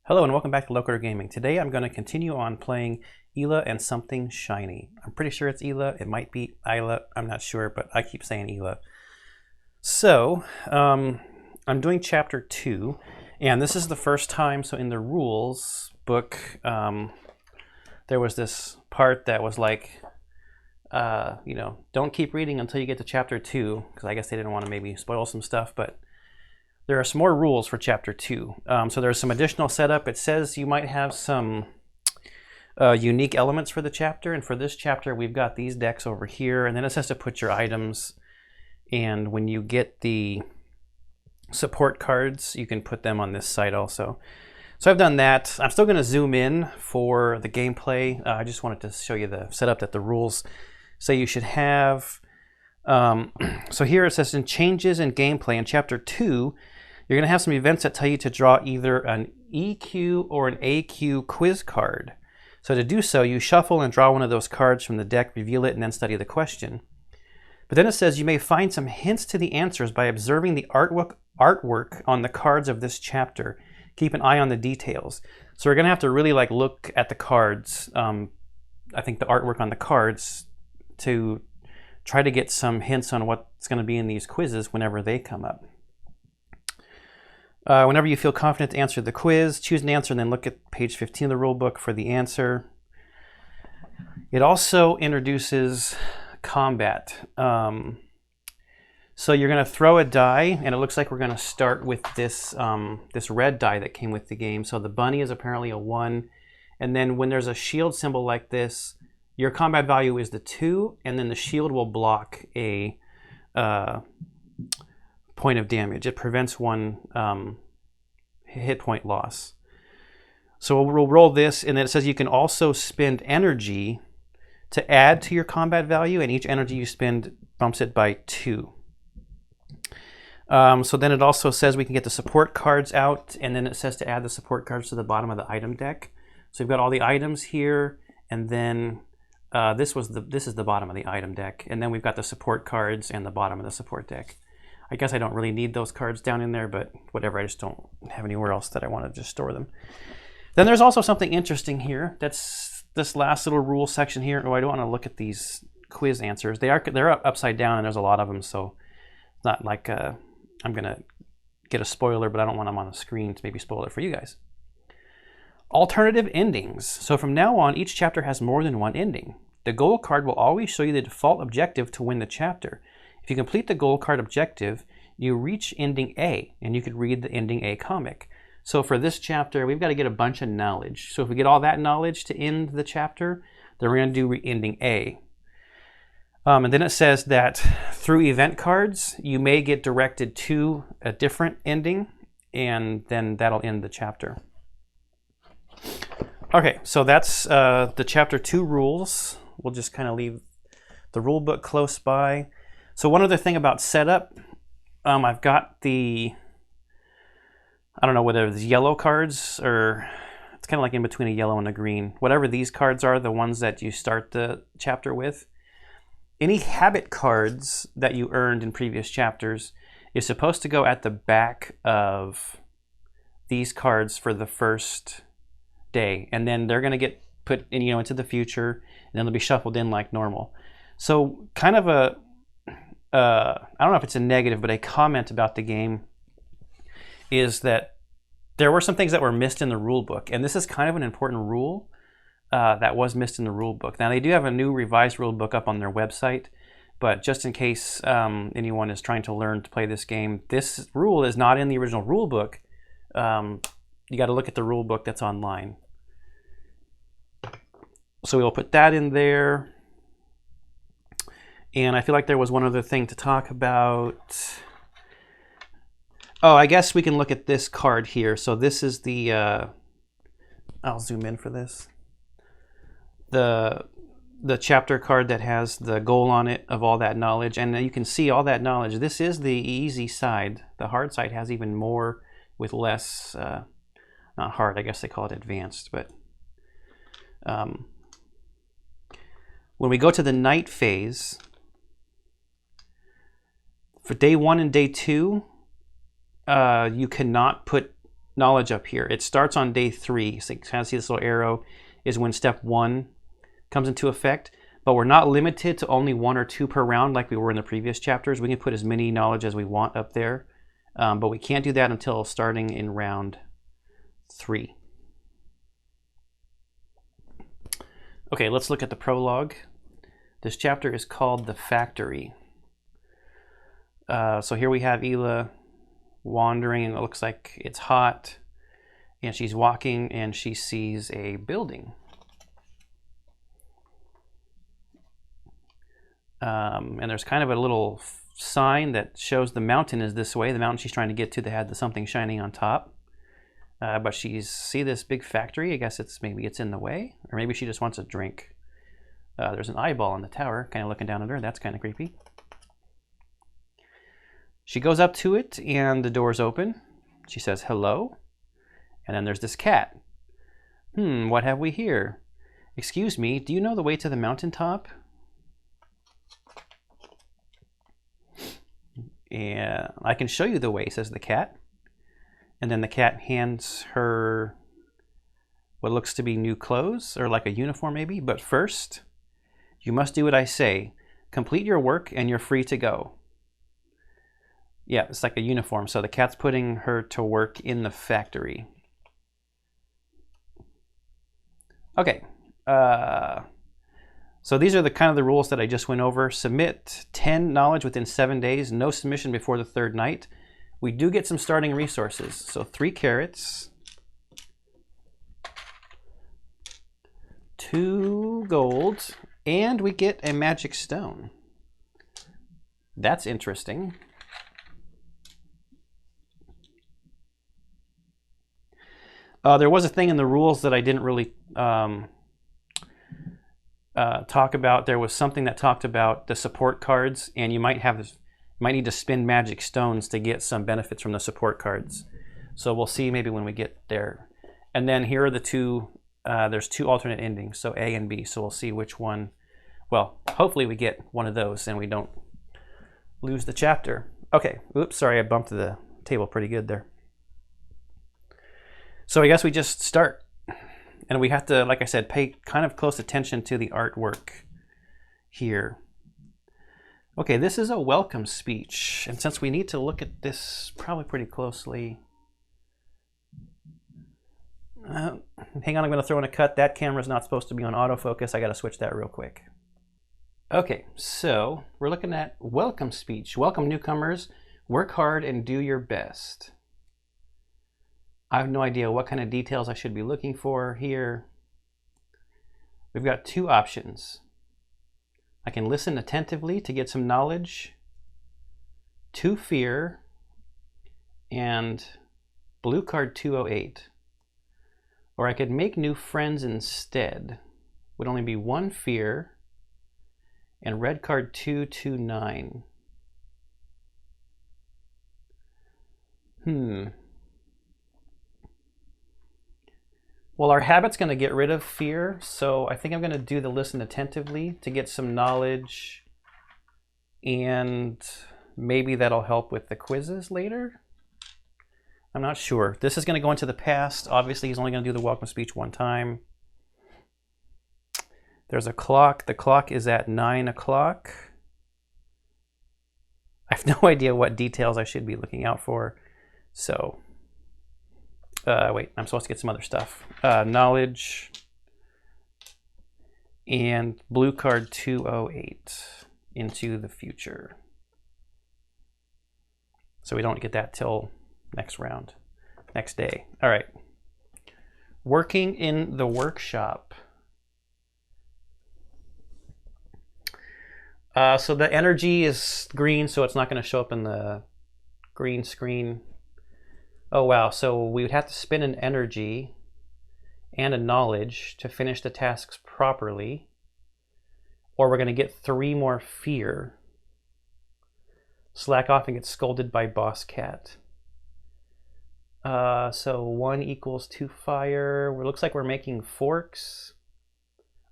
Hello and welcome back to Loquiturgaming. Today I'm going to continue on playing Eila and Something Shiny. I'm pretty sure it's Eila. It might be Eila. I'm not sure, but I keep saying Eila. So, I'm doing chapter 2, and this is the first time, so in the rules book, there was this part that was like, don't keep reading until you get to chapter 2, because I guess they didn't want to maybe spoil some stuff, but there are some more rules for chapter 2. So there's some additional setup. It says you might have some unique elements for the chapter, and for this chapter we've got these decks over here, and then it says to put your items, and when you get the support cards you can put them on this side also. So I've done that. I'm still going to zoom in for the gameplay. I just wanted to show you the setup that the rules say you should have. So here it says in changes in gameplay in chapter 2, you're going to have some events that tell you to draw either an EQ or an AQ quiz card. So to do so, you shuffle and draw one of those cards from the deck, reveal it, and then study the question. But then it says you may find some hints to the answers by observing the artwork on the cards of this chapter. Keep an eye on the details. So we're going to have to really look at the cards, I think the artwork on the cards, to try to get some hints on what's going to be in these quizzes whenever they come up. Whenever you feel confident to answer the quiz, choose an answer and then look at page 15 of the rule book for the answer. It also introduces combat. So you're going to throw a die, and it looks like we're going to start with this, this red die that came with the game. So the bunny is apparently a 1, and then when there's a shield symbol like this, your combat value is the 2, and then the shield will block a point of damage. It prevents one hit point loss. So we'll roll this, and then it says you can also spend energy to add to your combat value, and each energy you spend bumps it by 2. So then it also says we can get the support cards out, and then it says to add the support cards to the bottom of the item deck. So we've got all the items here, and then this is the bottom of the item deck, and then we've got the support cards and the bottom of the support deck. I guess I don't really need those cards down in there, but whatever, I just don't have anywhere else that I want to just store them. Then there's also something interesting here. That's this last little rule section here. Oh, I don't want to look at these quiz answers. They're upside down, and there's a lot of them, so it's not like I'm going to get a spoiler, but I don't want them on the screen to maybe spoil it for you guys. Alternative endings. So from now on, each chapter has more than one ending. The goal card will always show you the default objective to win the chapter. If you complete the goal card objective, you reach ending A, and you could read the ending A comic. So for this chapter, we've got to get a bunch of knowledge. So if we get all that knowledge to end the chapter, then we're going to do ending A. And then it says that through event cards, you may get directed to a different ending, and then that'll end the chapter. Okay, so that's the chapter 2 rules. We'll just kind of leave the rule book close by. So one other thing about setup, I've got the, I don't know whether it's yellow cards or it's kind of like in between a yellow and a green. Whatever these cards are, the ones that you start the chapter with. Any habit cards that you earned in previous chapters is supposed to go at the back of these cards for the first day, and then they're going to get put in, into the future, and then they'll be shuffled in like normal. So kind of a I don't know if it's a negative, but a comment about the game is that there were some things that were missed in the rule book, and this is kind of an important rule that was missed in the rule book. Now they do have a new revised rule book up on their website, but just in case anyone is trying to learn to play this game, this rule is not in the original rule book. You got to look at the rule book that's online. So we'll put that in there. And I feel like there was one other thing to talk about. Oh, I guess we can look at this card here. So this is the, I'll zoom in for this. The chapter card that has the goal on it of all that knowledge. And you can see all that knowledge. This is the easy side. The hard side has even more with less, not hard, I guess they call it advanced. But when we go to the night phase, for day 1 and day 2, you cannot put knowledge up here. It starts on day 3. So you kind of see this little arrow is when step 1 comes into effect. But we're not limited to only 1 or 2 per round like we were in the previous chapters. We can put as many knowledge as we want up there. But we can't do that until starting in round 3. Okay, let's look at the prologue. This chapter is called The Factory. So here we have Eila wandering, and it looks like it's hot. And she's walking, and she sees a building. And there's kind of a little sign that shows the mountain is this way. The mountain she's trying to get to that had the something shining on top. But she's see this big factory. I guess maybe it's in the way, or maybe she just wants a drink. There's an eyeball on the tower, kind of looking down at her. That's kind of creepy. She goes up to it, and the door's open. She says hello, and then there's this cat. What have we here? Excuse me, do you know the way to the mountaintop? And I can show you the way, says the cat. And then the cat hands her what looks to be new clothes, or like a uniform maybe. But first, you must do what I say. Complete your work and you're free to go. Yeah, it's like a uniform. So the cat's putting her to work in the factory. Okay. So these are the kind of the rules that I just went over. Submit 10 knowledge within 7 days. No submission before the 3rd night. We do get some starting resources. So 3 carrots, 2 gold, and we get a magic stone. That's interesting. There was a thing in the rules that I didn't really talk about. There was something that talked about the support cards, and you might need to spend magic stones to get some benefits from the support cards. So we'll see maybe when we get there. And then here are the 2, there's 2 alternate endings, so A and B. So we'll see which one, well, hopefully we get one of those and we don't lose the chapter. Okay, oops, sorry, I bumped the table pretty good there. So I guess we just start. And we have to, like I said, pay kind of close attention to the artwork here. Okay, this is a welcome speech. And since we need to look at this probably pretty closely. Hang on, I'm going to throw in a cut. That camera's not supposed to be on autofocus. I got to switch that real quick. Okay, so we're looking at welcome speech. Welcome newcomers. Work hard and do your best. I have no idea what kind of details I should be looking for here. We've got 2 options. I can listen attentively to get some knowledge, to fear, and blue card 208. Or I could make new friends instead. Would only be 1 fear, and red card 229. Well, our habit's going to get rid of fear, so I think I'm going to do the listen attentively to get some knowledge, and maybe that'll help with the quizzes later. I'm not sure. This is going to go into the past. Obviously, he's only going to do the welcome speech 1 time. There's a clock. The clock is at 9 o'clock. I have no idea what details I should be looking out for, so... wait, I'm supposed to get some other stuff. Knowledge and blue card 208 into the future. So we don't get that till next round, next day. All right. Working in the workshop. So the energy is green, so it's not going to show up in the green screen. Oh wow, so we would have to spend an energy and a knowledge to finish the tasks properly, or we're going to get 3 more fear. Slack off and get scolded by Boss Cat. So 1 equals 2 fire. It looks like we're making forks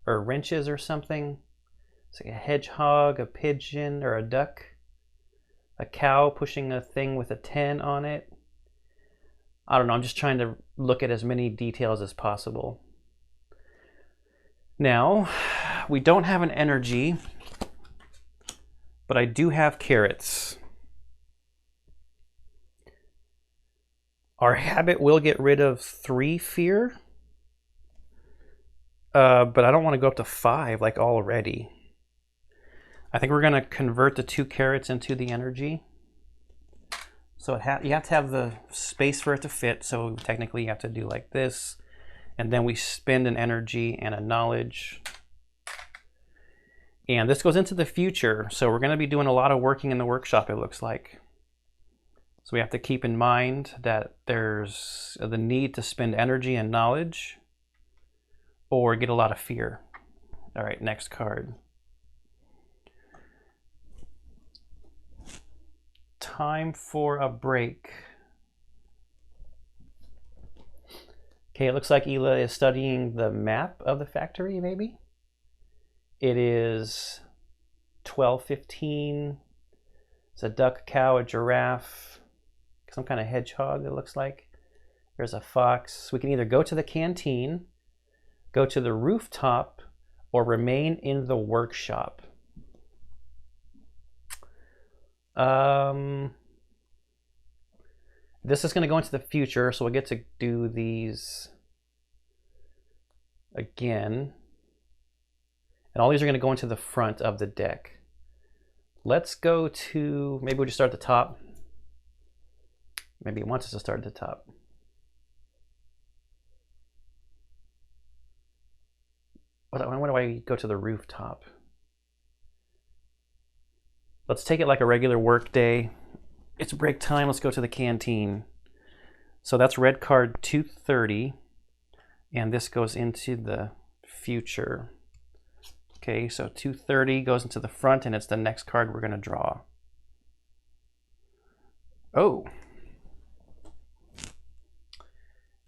or wrenches or something. It's like a hedgehog, a pigeon, or a duck. A cow pushing a thing with a 10 on it. I don't know, I'm just trying to look at as many details as possible. Now, we don't have an energy, but I do have carrots. Our habit will get rid of 3 fear, but I don't want to go up to 5 like already. I think we're going to convert the 2 carrots into the energy. So you have to have the space for it to fit, so technically you have to do like this, and then we spend an energy and a knowledge. And this goes into the future, so we're going to be doing a lot of working in the workshop, it looks like. So we have to keep in mind that there's the need to spend energy and knowledge or get a lot of fear. All right, next card. Time for a break. Okay, it looks like Eila is studying the map of the factory, maybe? It is 12:15. It's a duck, a cow, a giraffe, some kind of hedgehog, it looks like. There's a fox. We can either go to the canteen, go to the rooftop, or remain in the workshop. This is going to go into the future, so we'll get to do these again. And all these are going to go into the front of the deck. Let's go to, maybe we'll just start at the top. Maybe it wants us to start at the top. When do I go to the rooftop? Let's take it like a regular work day. It's break time, let's go to the canteen. So that's red card 230, and this goes into the future. Okay, so 230 goes into the front, and it's the next card we're gonna draw. Oh.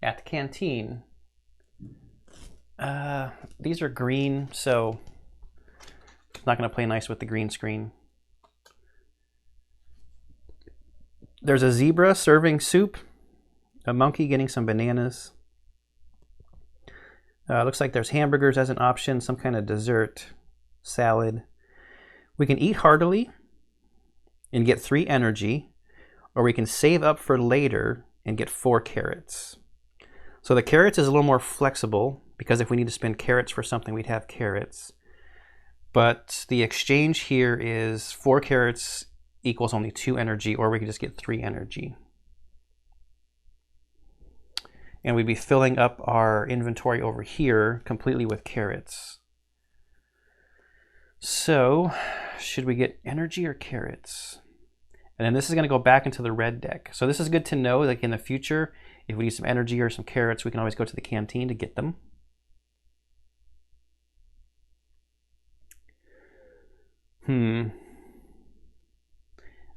At the canteen. These are green, so it's not gonna play nice with the green screen. There's a zebra serving soup, a monkey getting some bananas. Looks like there's hamburgers as an option, some kind of dessert, salad. We can eat heartily and get 3 energy, or we can save up for later and get 4 carrots. So the carrots is a little more flexible, because if we need to spend carrots for something, we'd have carrots. But the exchange here is 4 carrots equals only 2 energy, or we could just get 3 energy. And we'd be filling up our inventory over here completely with carrots. So, should we get energy or carrots? And then this is going to go back into the red deck. So this is good to know, like in the future, if we need some energy or some carrots, we can always go to the canteen to get them.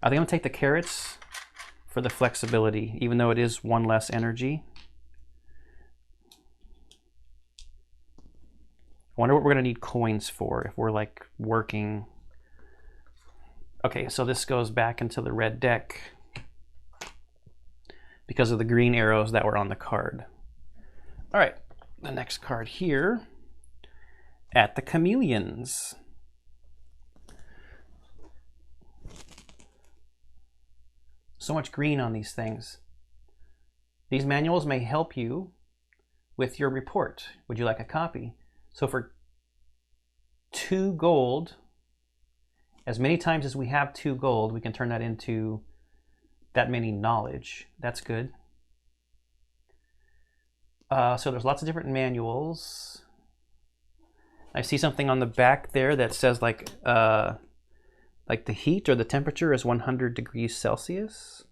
I think I'm going to take the carrots for the flexibility, even though it is 1 less energy. I wonder what we're going to need coins for if we're like working. Okay, so this goes back into the red deck because of the green arrows that were on the card. All right, the next card here, at the chameleons. So much green on these things. These manuals may help you with your report. Would you like a copy? So for 2 gold, as many times as we have 2 gold, we can turn that into that many knowledge. That's good. So there's lots of different manuals. I see something on the back there that says like the heat or the temperature is 100 degrees Celsius.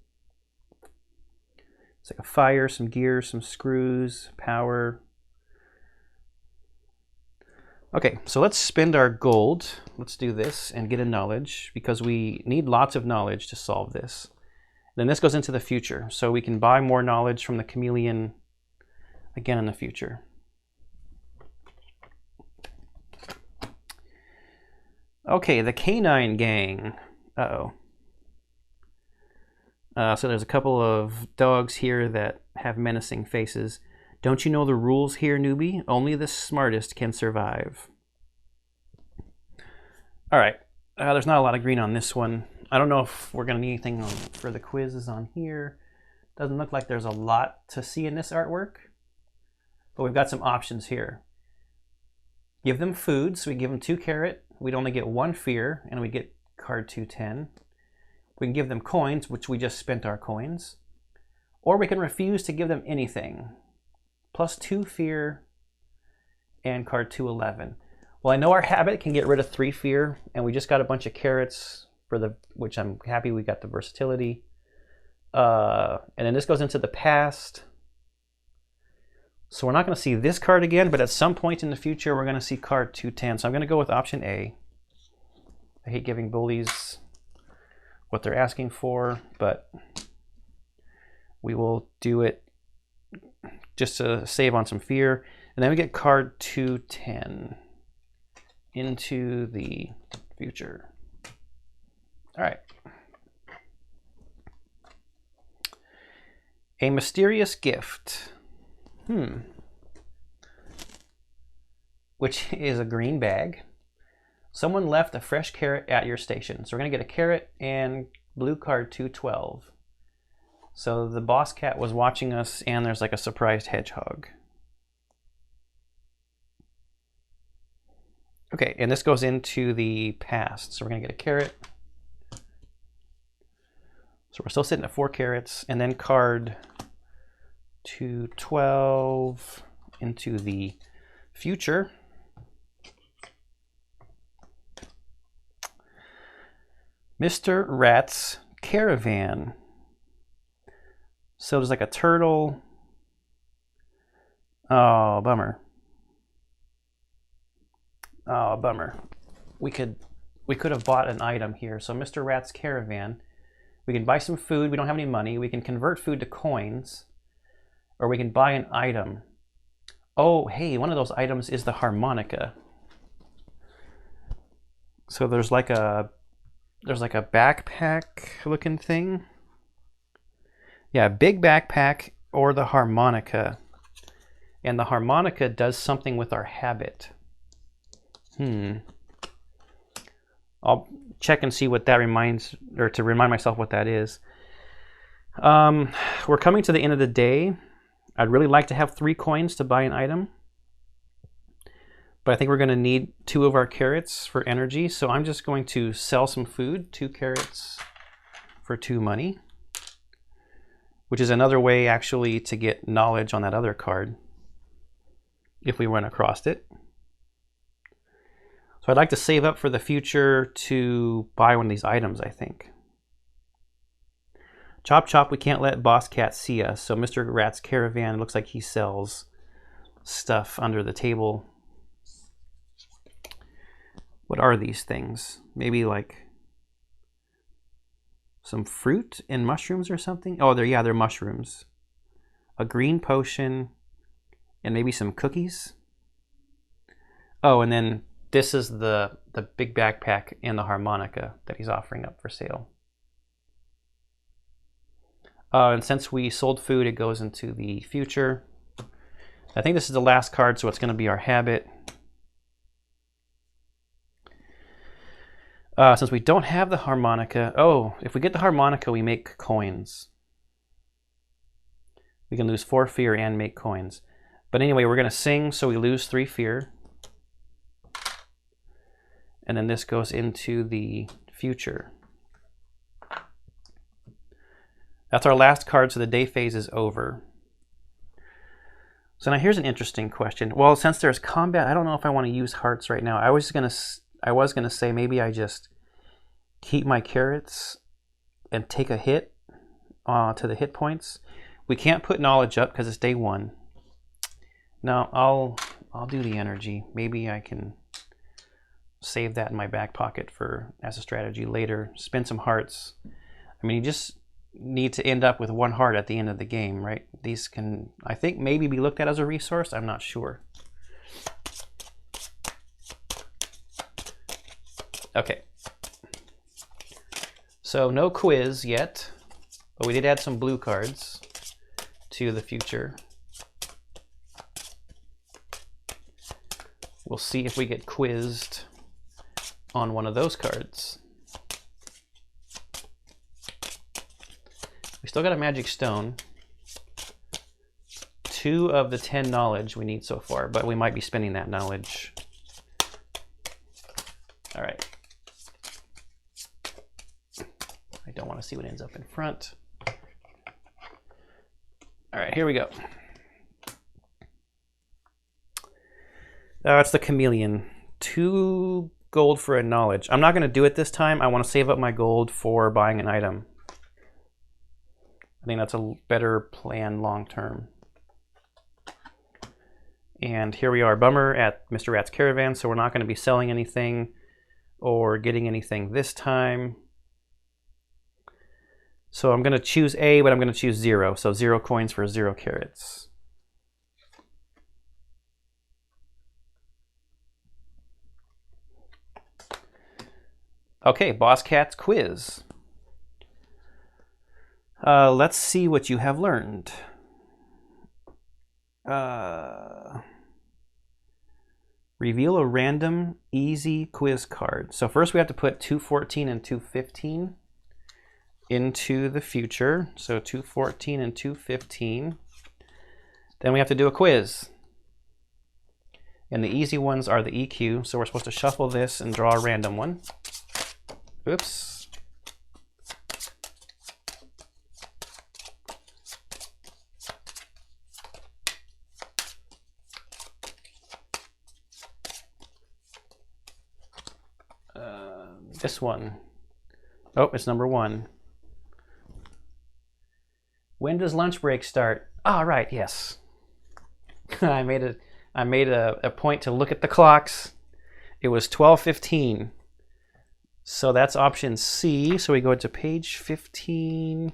It's like a fire, some gears, some screws, power. Okay, so let's spend our gold. Let's do this and get a knowledge, because we need lots of knowledge to solve this. Then this goes into the future, so we can buy more knowledge from the chameleon again in the future. Okay, the canine gang. Uh-oh. So there's a couple of dogs here that have menacing faces. Don't you know the rules here, newbie? Only the smartest can survive. All right, there's not a lot of green on this one. I don't know if we're gonna need anything for the quizzes on here. Doesn't look like there's a lot to see in this artwork, but we've got some options here. Give them food, so we give them 2 carrot. We'd only get 1 fear, and we get card 210. We can give them coins, which we just spent our coins. Or we can refuse to give them anything. Plus 2 fear and card 211. Well, I know our habit can get rid of 3 fear, and we just got a bunch of carrots, which I'm happy we got the versatility. And then this goes into the past. So we're not going to see this card again, but at some point in the future, we're going to see card 210. So I'm going to go with option A. I hate giving bullies what they're asking for, but we will do it just to save on some fear. And then we get card 210 into the future. All right. A mysterious gift. Which is a green bag. Someone left a fresh carrot at your station. So we're going to get a carrot and blue card 212. So the boss cat was watching us, and there's like a surprised hedgehog. Okay, and this goes into the past. So we're going to get a carrot. So we're still sitting at 4 carrots, and then card 212 into the future. Mr. Rat's Caravan. So there's like a turtle. Oh, bummer. Oh, bummer. We could have bought an item here. So Mr. Rat's Caravan. We can buy some food. We don't have any money. We can convert food to coins. Or we can buy an item. Oh, hey, one of those items is the harmonica. So there's like a backpack looking thing. Yeah, big backpack or the harmonica. And the harmonica does something with our habit. I'll check and see what that reminds, or to remind myself what that is. We're coming to the end of the day. I'd really like to have 3 coins to buy an item, but I think we're going to need 2 of our carrots for energy. So I'm just going to sell some food, 2 carrots for 2 money, which is another way actually to get knowledge on that other card if we run across it. So I'd like to save up for the future to buy one of these items, I think. Chop chop, we can't let Boss Cat see us. So Mr. Rat's Caravan looks like he sells stuff under the table. What are these things? Maybe like some fruit and mushrooms or something? Oh, they're mushrooms. A green potion and maybe some cookies. Oh, and then this is the big backpack and the harmonica that he's offering up for sale. And since we sold food, it goes into the future. I think this is the last card, so it's going to be our habit. Since we don't have the harmonica, if we get the harmonica, we make coins. We can lose 4 fear and make coins. But anyway, we're going to sing, so we lose 3 fear. And then this goes into the future. That's our last card, so the day phase is over. So now here's an interesting question. Well, since there's combat, I don't know if I want to use hearts right now. I was gonna say maybe I just keep my carrots and take a hit to the hit points. We can't put knowledge up because it's day 1. No, I'll do the energy. Maybe I can save that in my back pocket as a strategy later. Spend some hearts. I mean, you just need to end up with 1 heart at the end of the game, right? These can, I think, maybe be looked at as a resource. I'm not sure. Okay. So no quiz yet. But we did add some blue cards to the future. We'll see if we get quizzed on one of those cards. We still got a magic stone. 2 of the 10 knowledge we need so far, but we might be spending that knowledge. All right. I don't want to see what ends up in front. All right, here we go. It's the chameleon. 2 gold for a knowledge. I'm not going to do it this time. I want to save up my gold for buying an item. I think that's a better plan long term. And here we are, bummer, at Mr. Rat's Caravan, so we're not going to be selling anything or getting anything this time. So I'm going to choose A, but I'm going to choose 0. So 0 coins for 0 carrots. Okay, Boss Cat's quiz. Let's see what you have learned. Reveal a random easy quiz card. So first we have to put 214 and 215 into the future. So 214 and 215. Then we have to do a quiz. And the easy ones are the EQ. So we're supposed to shuffle this and draw a random one. Oops. This one. Oh, it's number 1. When does lunch break start? Ah, right, yes. I made a point to look at the clocks. It was 12:15. So that's option C. So we go to page 15.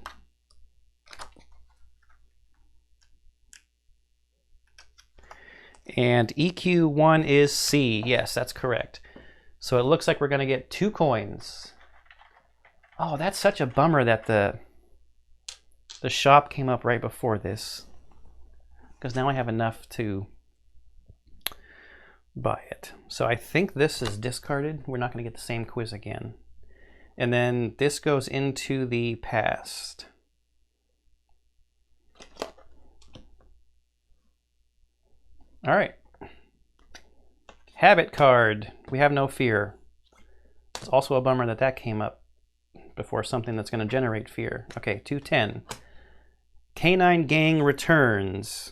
And EQ1 is C. Yes, that's correct. So it looks like we're going to get 2 coins. Oh, that's such a bummer that the shop came up right before this. Because now I have enough to buy it. So I think this is discarded. We're not going to get the same quiz again. And then this goes into the past. All right. Habit card. We have no fear. It's also a bummer that that came up before something that's going to generate fear. Okay, 210. Canine Gang returns.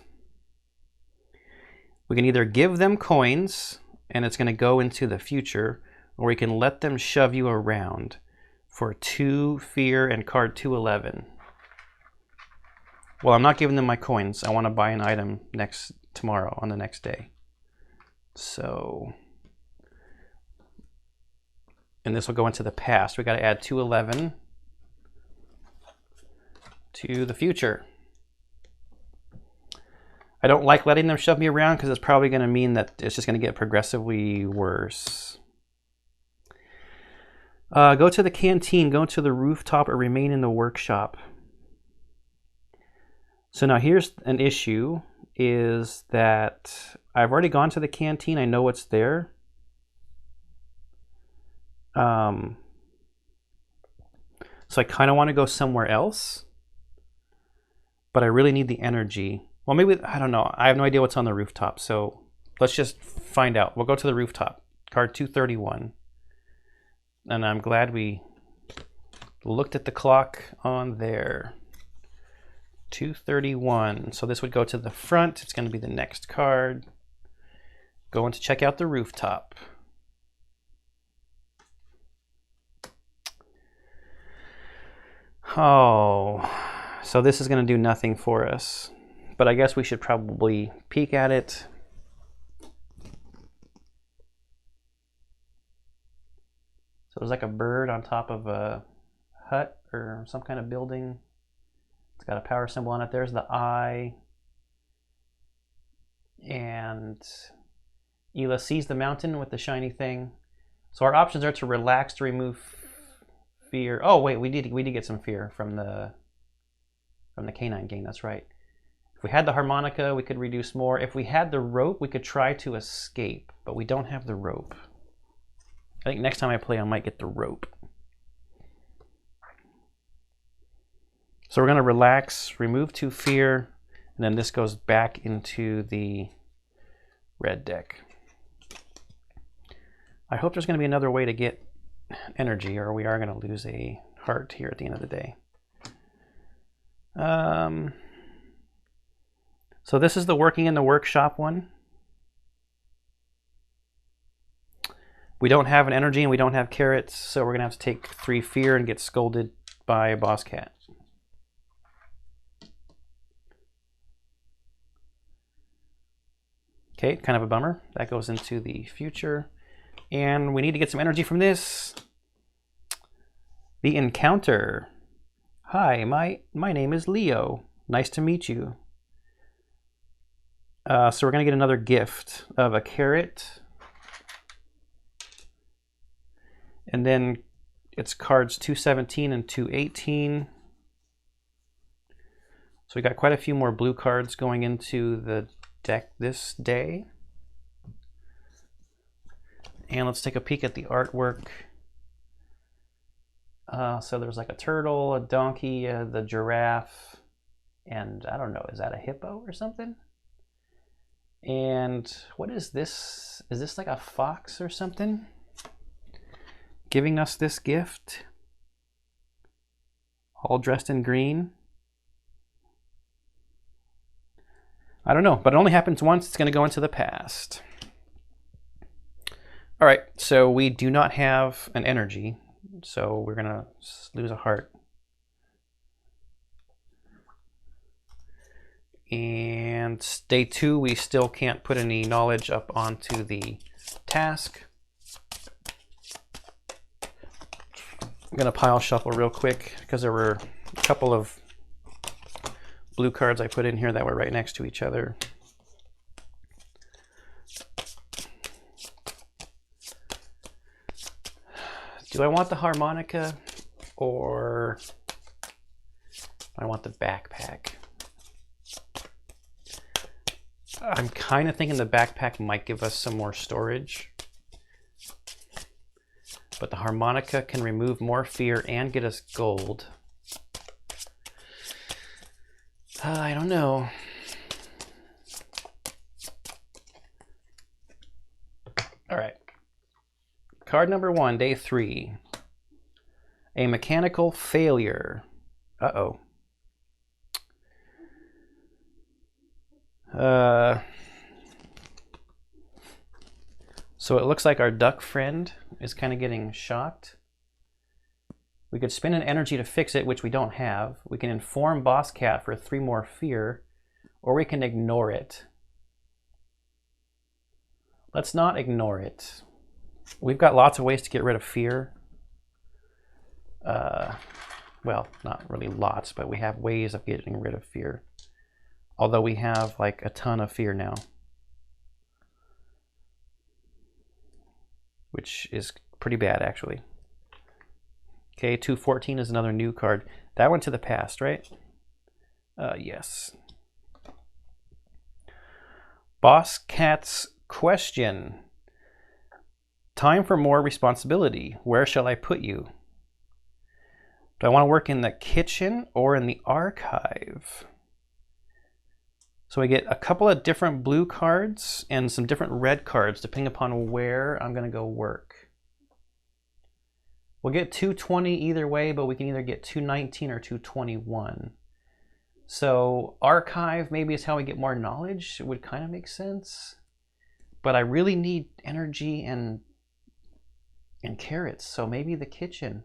We can either give them coins, and it's going to go into the future, or we can let them shove you around for 2 fear and card 211. Well, I'm not giving them my coins. I want to buy an item tomorrow on the next day. So, and this will go into the past. We got to add 211 to the future. I don't like letting them shove me around because it's probably going to mean that it's just going to get progressively worse. Go to the canteen, go to the rooftop, or remain in the workshop. So now here's an issue, is that I've already gone to the canteen. I know what's there. So I kind of want to go somewhere else, but I really need the energy. Well, maybe, I don't know. I have no idea what's on the rooftop, so let's just find out. We'll go to the rooftop, card 231. And I'm glad we looked at the clock on there. 231. So this would go to the front. It's going to be the next card. Going to check out the rooftop. Oh, so this is going to do nothing for us. But I guess we should probably peek at it. So there's like a bird on top of a hut or some kind of building. It's got a power symbol on it. There's the eye. And Eila sees the mountain with the shiny thing. So our options are to relax, to remove fear. Oh wait, we did get some fear from the from the canine gain, that's right. If we had the harmonica, we could reduce more. If we had the rope, we could try to escape, but we don't have the rope. I think next time I play, I might get the rope. So we're going to relax, remove 2 fear, and then this goes back into the red deck. I hope there's going to be another way to get energy, or we are going to lose a heart here at the end of the day. So this is the working in the workshop one. We don't have an energy and we don't have carrots, so we're going to have to take 3 fear and get scolded by a boss cat. Okay, kind of a bummer. That goes into the future. And we need to get some energy from this. The encounter. Hi, my name is Leo. Nice to meet you. So we're going to get another gift of a carrot. And then it's cards 217 and 218. So we got quite a few more blue cards going into the deck this day. And let's take a peek at the artwork. So there's like a turtle, a donkey, the giraffe, and I don't know, is that a hippo or something? And what is this? Is this like a fox or something? Giving us this gift. All dressed in green. I don't know, but it only happens once. It's going to go into the past. All right, so we do not have an energy, so we're going to lose a heart. And day 2, we still can't put any knowledge up onto the task. I'm going to pile shuffle real quick because there were a couple of blue cards I put in here that were right next to each other. Do I want the harmonica or I want the backpack? I'm kind of thinking the backpack might give us some more storage. But the harmonica can remove more fear and get us gold. I don't know. All right. Card number 1, day 3. A mechanical failure. Uh-oh. So it looks like our duck friend is kind of getting shocked. We could spend an energy to fix it, which we don't have. We can inform Boss Cat for 3 more fear, or we can ignore it. Let's not ignore it. We've got lots of ways to get rid of fear. Well, not really lots, but we have ways of getting rid of fear. Although we have like a ton of fear now. Which is pretty bad, actually. Okay, 214 is another new card. That went to the past, right? Yes. Boss Cat's question. Time for more responsibility. Where shall I put you? Do I want to work in the kitchen or in the archive? So I get a couple of different blue cards and some different red cards depending upon where I'm going to go work. We'll get 220 either way, but we can either get 219 or 221. So archive maybe is how we get more knowledge. It would kind of make sense. But I really need energy and carrots, so maybe the kitchen.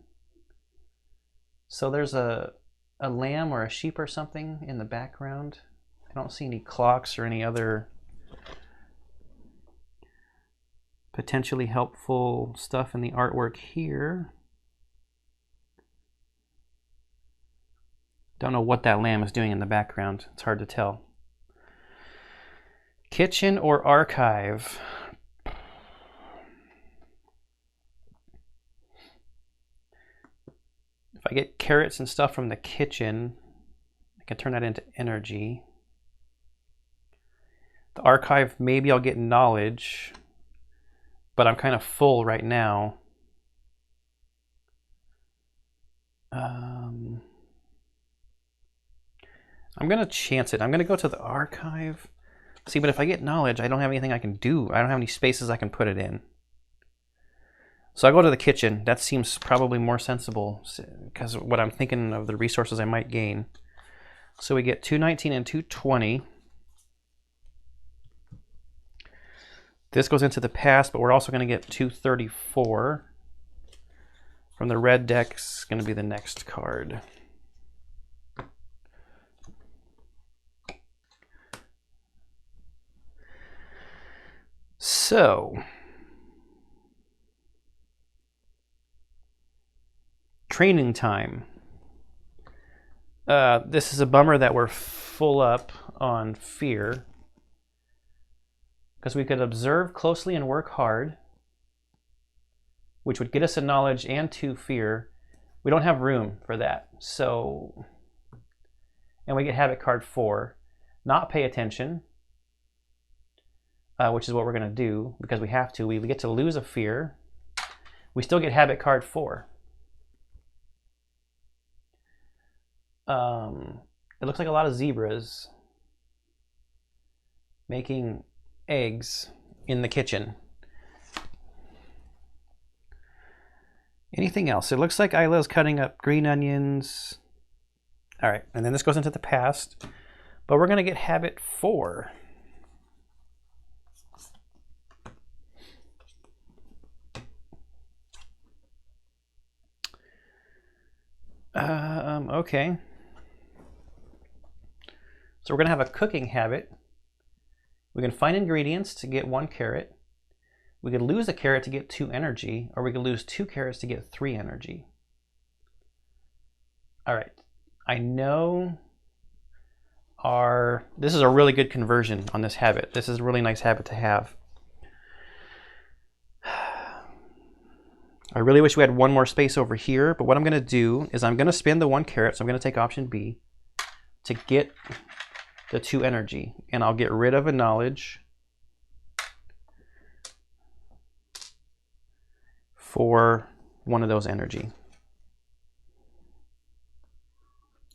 So there's a lamb or a sheep or something in the background. I don't see any clocks or any other potentially helpful stuff in the artwork here. Don't know what that lamb is doing in the background. It's hard to tell. Kitchen or archive? If I get carrots and stuff from the kitchen, I can turn that into energy. The archive, maybe I'll get knowledge, but I'm kind of full right now. I'm going to chance it. I'm going to go to the archive. See, but if I get knowledge, I don't have anything I can do. I don't have any spaces I can put it in. So I'll go to the kitchen. That seems probably more sensible because what I'm thinking of the resources I might gain. So we get 219 and 220. This goes into the past, but we're also going to get 234. From the red deck, it's going to be the next card. So, training time. This is a bummer that we're full up on fear, because we could observe closely and work hard, which would get us a knowledge and 2 fear. We don't have room for that. So, and we get habit card 4. Not pay attention, which is what we're going to do because we have to. We get to lose a fear. We still get habit card 4. It looks like a lot of zebras making eggs in the kitchen. Anything else? It looks like Eila's cutting up green onions. All right, and then this goes into the past, but we're going to get habit 4. Okay. So we're going to have a cooking habit. We can find ingredients to get 1 carrot. We could lose a carrot to get 2 energy, or we could lose 2 carrots to get 3 energy. All right. I know this is a really good conversion on this habit. This is a really nice habit to have. I really wish we had 1 more space over here, but what I'm going to do is I'm going to spend the 1 carrot, so I'm going to take option B to get the 2 energy, and I'll get rid of a knowledge for 1 of those energy.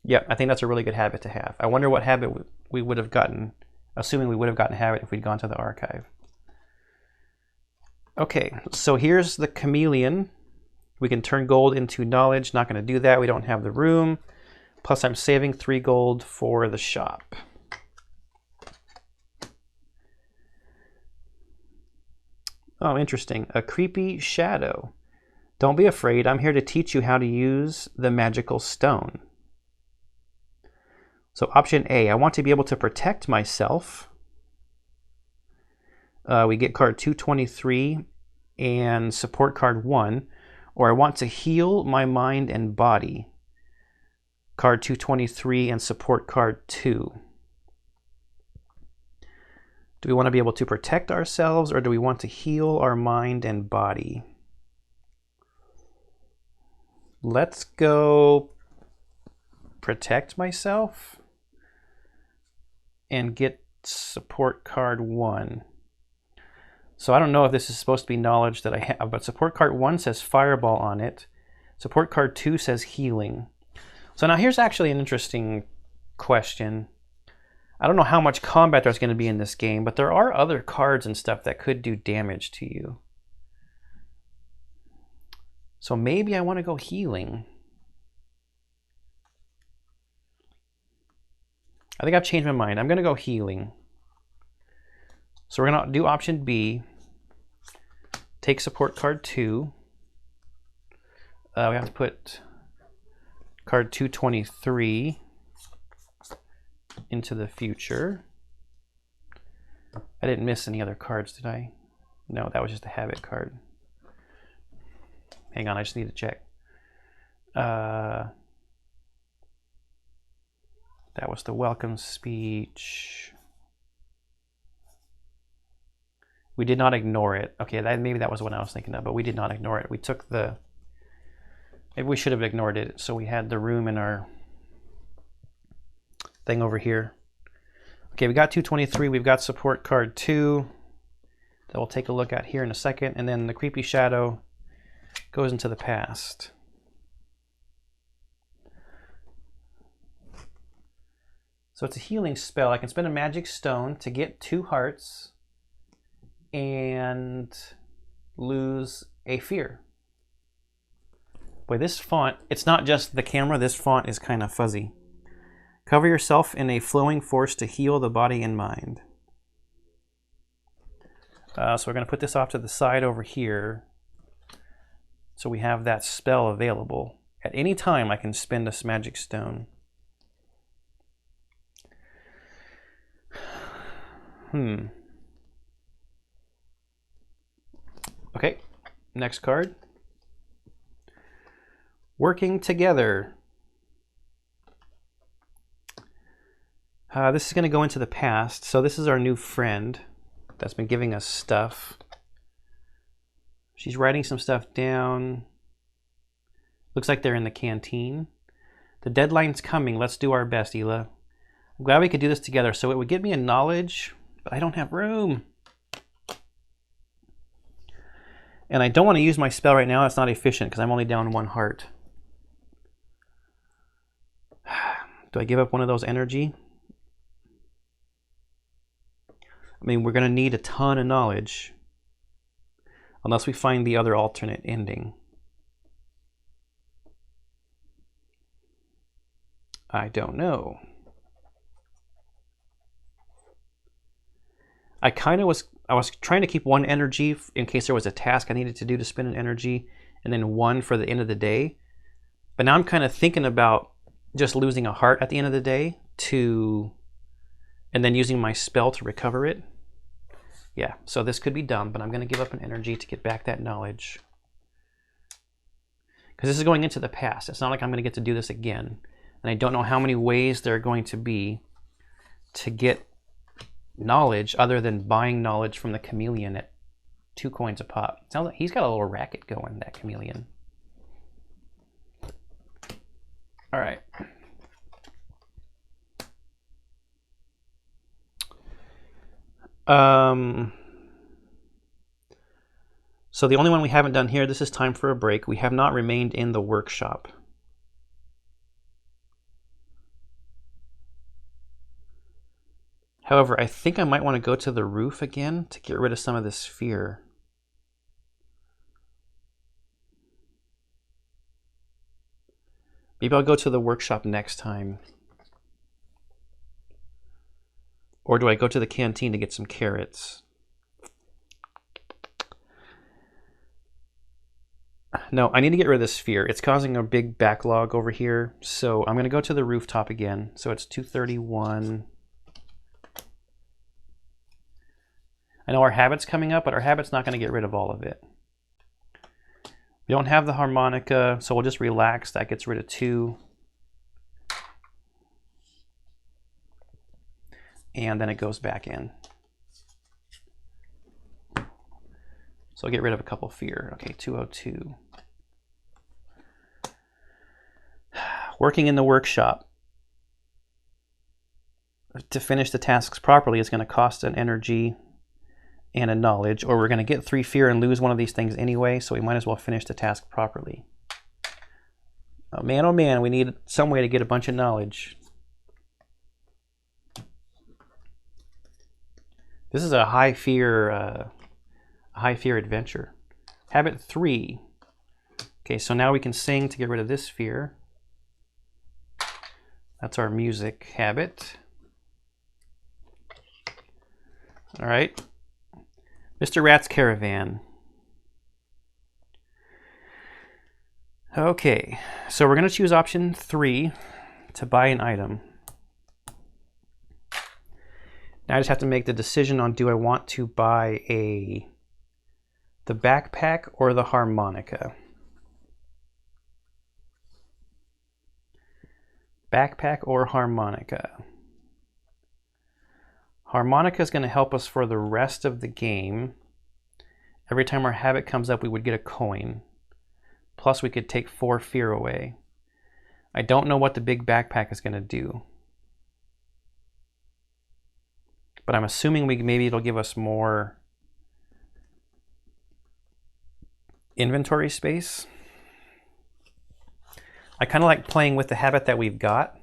Yeah, I think that's a really good habit to have. I wonder what habit we would have gotten, assuming we would have gotten a habit if we'd gone to the archive. Okay, so here's the chameleon. We can turn gold into knowledge. Not going to do that. We don't have the room. Plus, I'm saving 3 gold for the shop. Oh, interesting. A creepy shadow. Don't be afraid. I'm here to teach you how to use the magical stone. So option A, I want to be able to protect myself. We get card 223 and support card 1. Or I want to heal my mind and body. Card 223 and support card 2. Do we want to be able to protect ourselves, or do we want to heal our mind and body? Let's go protect myself and get support card 1. So I don't know if this is supposed to be knowledge that I have, but support card 1 says fireball on it. Support card 2 says healing. So now here's actually an interesting question. I don't know how much combat there's going to be in this game, but there are other cards and stuff that could do damage to you. So maybe I want to go healing. I think I've changed my mind. I'm going to go healing. So we're going to do option B. Take support card 2. We have to put card 223 into the future. I didn't miss any other cards, did I? No, that was just a habit card. Hang on, I just need to check. That was the welcome speech. We did not ignore it. Okay, maybe that was what I was thinking of, but we did not ignore it. We took the... Maybe we should have ignored it, so we had the room in our thing over here. Okay, we got 223. We've got support card 2 that we'll take a look at here in a second. And then the creepy shadow goes into the past. So it's a healing spell. I can spend a magic stone to get 2 hearts and lose a fear. Boy, this font, it's not just the camera, this font is kind of fuzzy. Cover yourself in a flowing force to heal the body and mind. So we're going to put this off to the side over here so we have that spell available. At any time I can spend a magic stone. Okay, next card. Working together. This is going to go into the past. So this is our new friend that's been giving us stuff. She's writing some stuff down. Looks like they're in the canteen. The deadline's coming. Let's do our best, Eila. I'm glad we could do this together. So it would give me a knowledge, but I don't have room. And I don't want to use my spell right now. It's not efficient because I'm only down 1 heart. Do I give up one of those energy? I mean, we're going to need a ton of knowledge. Unless we find the other alternate ending. I don't know. I was trying to keep 1 energy in case there was a task I needed to do to spend an energy, and then 1 for the end of the day. But now I'm kind of thinking about just losing a heart at the end of the day and then using my spell to recover it. Yeah, so this could be dumb, but I'm going to give up an energy to get back that knowledge. Because this is going into the past. It's not like I'm going to get to do this again. And I don't know how many ways there are going to be to get knowledge other than buying knowledge from the chameleon at 2 coins a pop. Sounds like he's got a little racket going, that chameleon. All right. So the only one we haven't done here, this is time for a break. We have not remained in the workshop. However, I think I might want to go to the roof again to get rid of some of this fear. Maybe I'll go to the workshop next time. Or do I go to the canteen to get some carrots? No, I need to get rid of this fear. It's causing a big backlog over here. So I'm going to go to the rooftop again. So it's 231. I know our habit's coming up, but our habit's not going to get rid of all of it. We don't have the harmonica, so we'll just relax. That gets rid of 2. And then it goes back in. So I'll get rid of a couple fear. Okay, 202. Working in the workshop. To finish the tasks properly is going to cost an energy and a knowledge, or we're going to get 3 fear and lose one of these things anyway, so we might as well finish the task properly. Oh man, we need some way to get a bunch of knowledge. This is a high fear adventure. Habit 3. Okay, so now we can sing to get rid of this fear. That's our music habit. All right. Mr. Rat's Caravan. Okay, so we're going to choose option 3 to buy an item. Now I just have to make the decision on, do I want to buy the backpack or the harmonica? Backpack or harmonica? Harmonica is going to help us for the rest of the game. Every time our habit comes up, we would get a coin. Plus, we could take 4 fear away. I don't know what the big backpack is going to do. But I'm assuming maybe it'll give us more inventory space. I kind of like playing with the habit that we've got.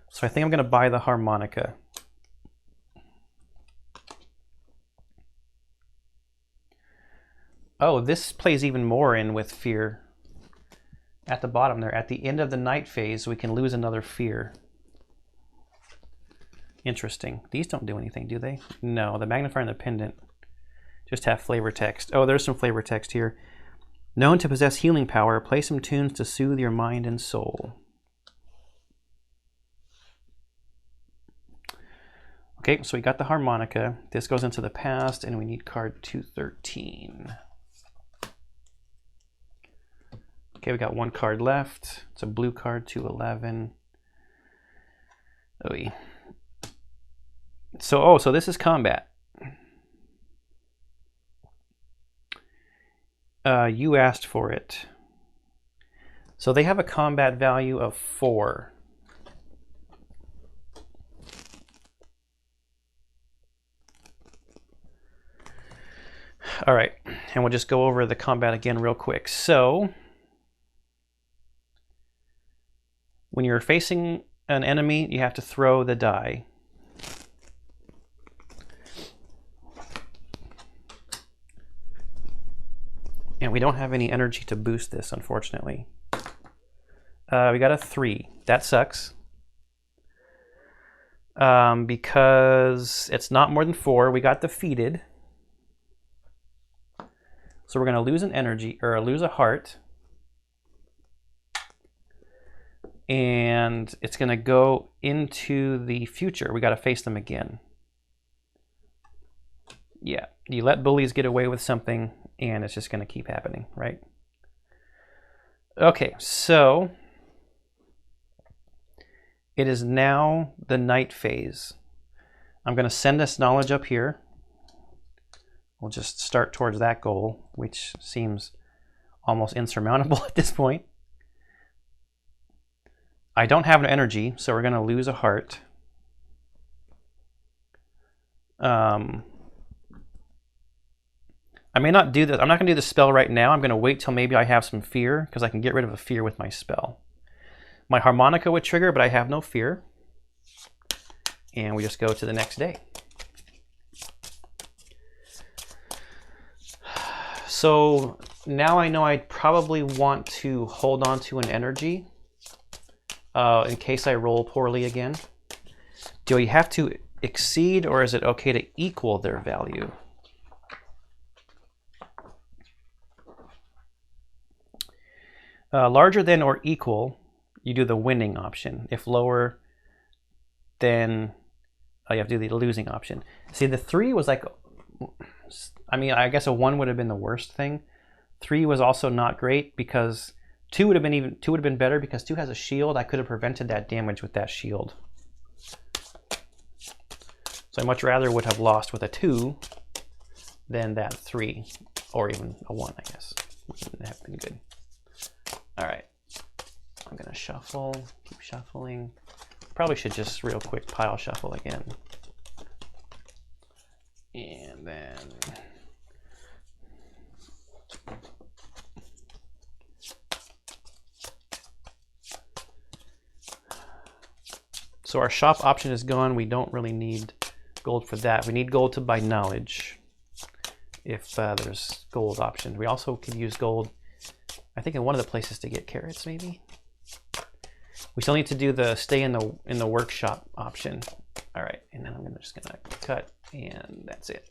So I think I'm going to buy the harmonica. Oh, this plays even more in with fear. At the bottom there, at the end of the night phase, we can lose another fear. Interesting. These don't do anything, do they? No, the magnifier and the pendant just have flavor text. Oh, there's some flavor text here. Known to possess healing power, play some tunes to soothe your mind and soul. Okay, so we got the harmonica. This goes into the past, and we need card 213. Okay, we got one card left. It's a blue card, 211. Oh, so this is combat. You asked for it. So they have a combat value of 4. All right, and we'll just go over the combat again real quick. So when you're facing an enemy, you have to throw the die. And we don't have any energy to boost this, unfortunately. We got a 3. That sucks. Because it's not more than 4. We got defeated. So we're going to lose an energy, or lose a heart. And it's going to go into the future. We got to face them again. Yeah, you let bullies get away with something, and it's just going to keep happening, right? Okay, so it is now the night phase. I'm going to send this knowledge up here. We'll just start towards that goal, which seems almost insurmountable at this point. I don't have an energy, so we're going to lose a heart. I may not do this. I'm not going to do the spell right now. I'm going to wait till maybe I have some fear, because I can get rid of a fear with my spell. My harmonica would trigger, but I have no fear. And we just go to the next day. So now I know I probably want to hold on to an energy in case I roll poorly again. Do you have to exceed, or is it okay to equal their value? Larger than or equal, you do the winning option. If lower, then you have to do the losing option. See, the 3 was like, I mean, I guess a 1 would have been the worst thing. 3 was also not great because 2 would have been better because 2 has a shield. I could have prevented that damage with that shield. So I much rather would have lost with a 2 than that 3, or even a 1, I guess. Wouldn't have been good. All right, I'm gonna shuffle, keep shuffling. Probably should just real quick pile shuffle again. And then so our shop option is gone. We don't really need gold for that. We need gold to buy knowledge if there's gold options. We also could use gold, I think, in one of the places to get carrots, maybe. We still need to do the stay in the workshop option. All right, and then I'm just gonna cut, and that's it.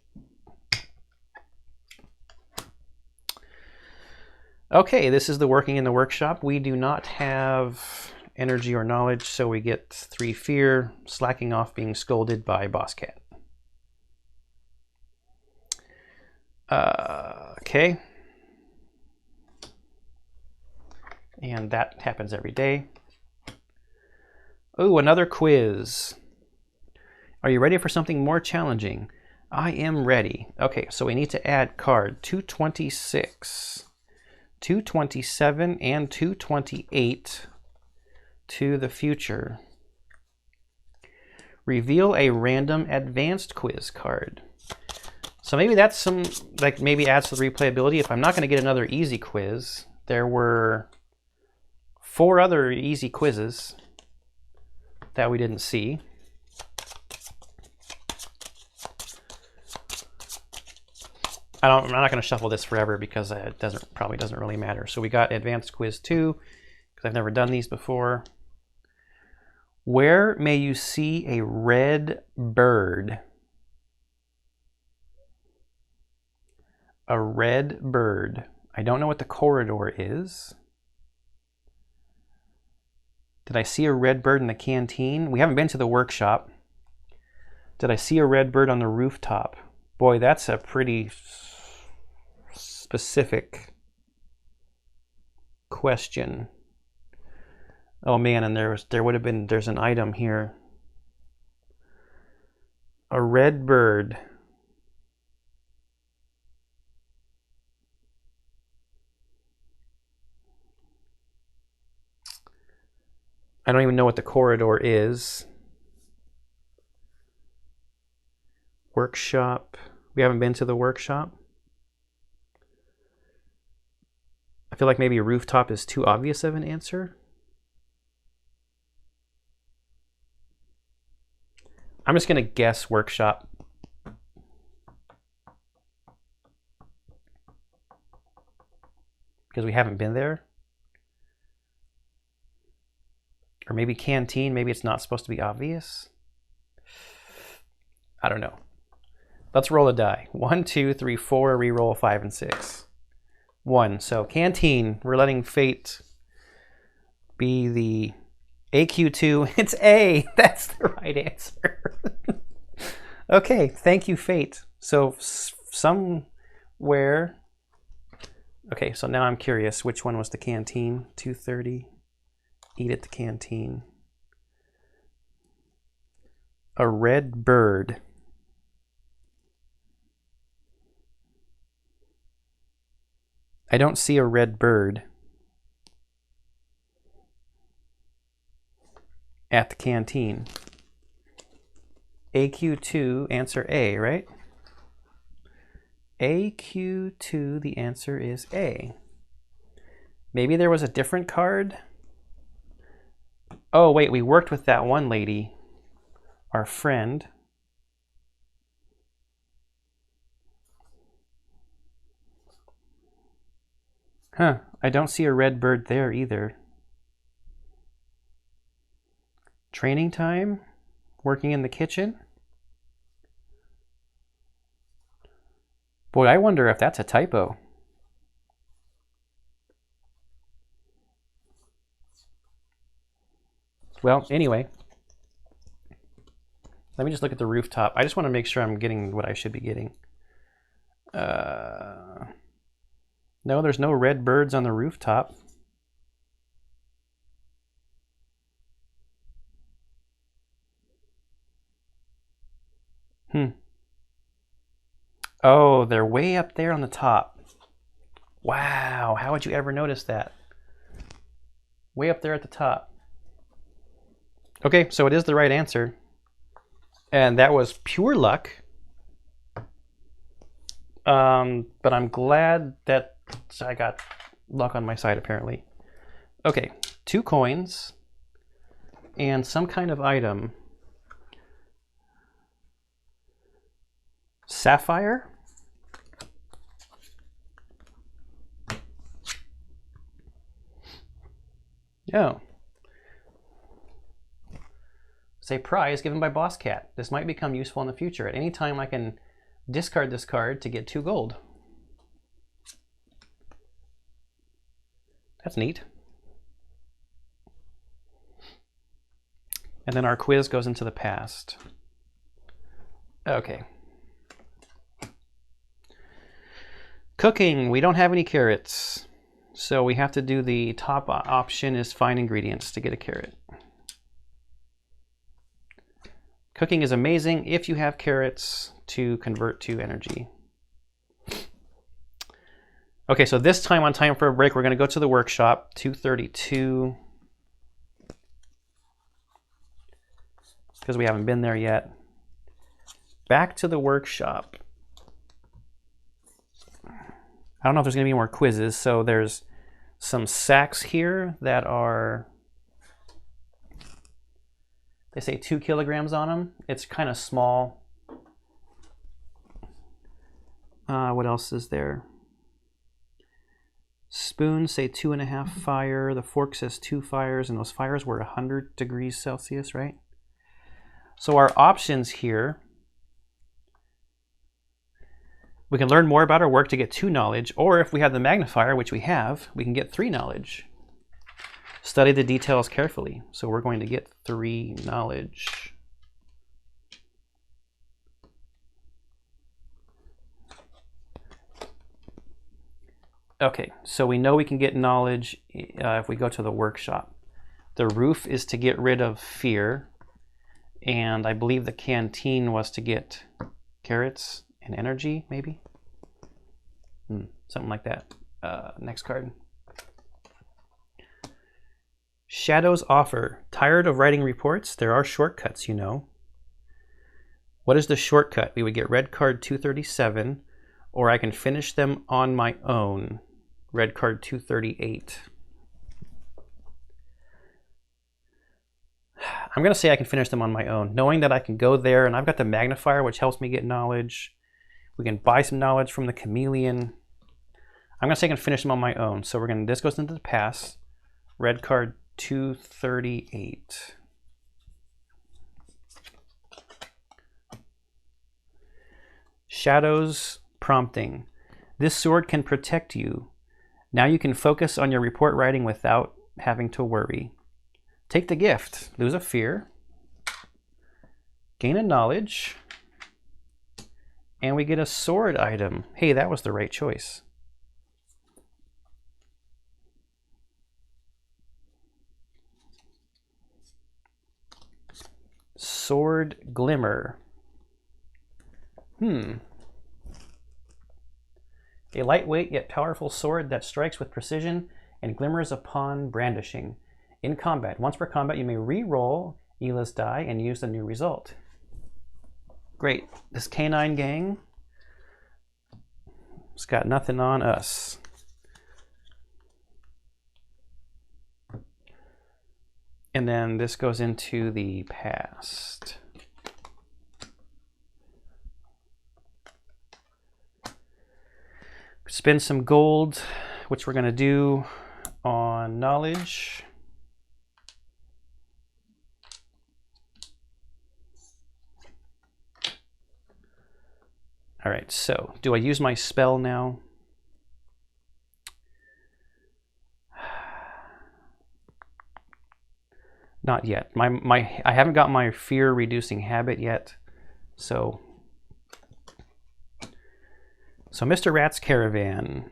Okay, this is the working in the workshop. We do not have energy or knowledge, so we get 3 fear, slacking off being scolded by Boss Cat. Okay. And that happens every day. Oh, another quiz. Are you ready for something more challenging? I am ready. Okay, so we need to add card 226, 227, and 228 to the future. Reveal a random advanced quiz card. So maybe that's some, like maybe adds to the replayability. If I'm not going to get another easy quiz, there were 4 other easy quizzes that we didn't see. I'm not going to shuffle this forever because it probably doesn't really matter. So we got Advanced Quiz 2, because I've never done these before. Where may you see a red bird? A red bird. I don't know what the corridor is. Did I see a red bird in the canteen? We haven't been to the workshop. Did I see a red bird on the rooftop? Boy, that's a pretty specific question. Oh man, and there's an item here. A red bird. I don't even know what the corridor is. Workshop. We haven't been to the workshop. I feel like maybe rooftop is too obvious of an answer. I'm just going to guess workshop. Because we haven't been there. Or maybe canteen, maybe it's not supposed to be obvious. I don't know. Let's roll a die. 1, 2, 3, 4, re-roll 5 and 6. 1. So canteen, we're letting fate be the AQ2. It's A. That's the right answer. Okay, thank you, fate. So somewhere. Okay, so now I'm curious. Which one was the canteen? 2:30. Eat at the canteen. A red bird. I don't see a red bird at the canteen. AQ2, answer A, right? AQ2, the answer is A. Maybe there was a different card. Oh, wait, we worked with that one lady, our friend. Huh, I don't see a red bird there either. Training time? Working in the kitchen? Boy, I wonder if that's a typo. Well, anyway. Let me just look at the rooftop. I just want to make sure I'm getting what I should be getting. No, there's no red birds on the rooftop. Oh, they're way up there on the top. Wow, how would you ever notice that? Way up there at the top. Okay, so it is the right answer. And that was pure luck. But I'm glad that I got luck on my side, apparently. Okay, 2 coins and some kind of item. Sapphire? Oh. Say prize given by Boss Cat. This might become useful in the future. At any time I can discard this card to get 2 gold. That's neat. And then our quiz goes into the past. Okay. Cooking. We don't have any carrots. So we have to do the top option is find ingredients to get a carrot. Cooking is amazing if you have carrots to convert to energy. Okay, so this time on Time for a Break, we're going to go to the workshop, 232. because we haven't been there yet. Back to the workshop. I don't know if there's going to be more quizzes, so there's some sacks here that are, they say 2 kilograms on them. It's kind of small. What else is there? Spoons say 2.5 fire. The fork says 2 fires, and those fires were 100 degrees Celsius, right? So our options here, we can learn more about our work to get 2 knowledge, or if we have the magnifier, which we have, we can get 3 knowledge. Study the details carefully. So we're going to get 3 knowledge. Okay, so we know we can get knowledge if we go to the workshop. The roof is to get rid of fear, and I believe the canteen was to get carrots and energy, maybe? Something like that. Next card. Shadows offer. Tired of writing reports? There are shortcuts, you know. What is the shortcut? We would get red card 237, or I can finish them on my own. Red card 238. I'm going to say I can finish them on my own, knowing that I can go there, and I've got the magnifier, which helps me get knowledge. We can buy some knowledge from the chameleon. I'm going to say I can finish them on my own. So we're going to, this goes into the pass. Red card 238. Shadows prompting. This sword can protect you. Now you can focus on your report writing without having to worry. Take the gift. Lose a fear. Gain a knowledge. And we get a sword item. Hey, that was the right choice. Sword glimmer. A lightweight yet powerful sword that strikes with precision and glimmers upon brandishing. In combat, once per combat, you may re-roll Eila's die and use the new result. Great. This canine gang has got nothing on us. And then this goes into the past. Spend some gold, which we're going to do on knowledge. All right, so do I use my spell now? Not yet. I haven't got my fear reducing habit yet, so Mr. Rat's caravan.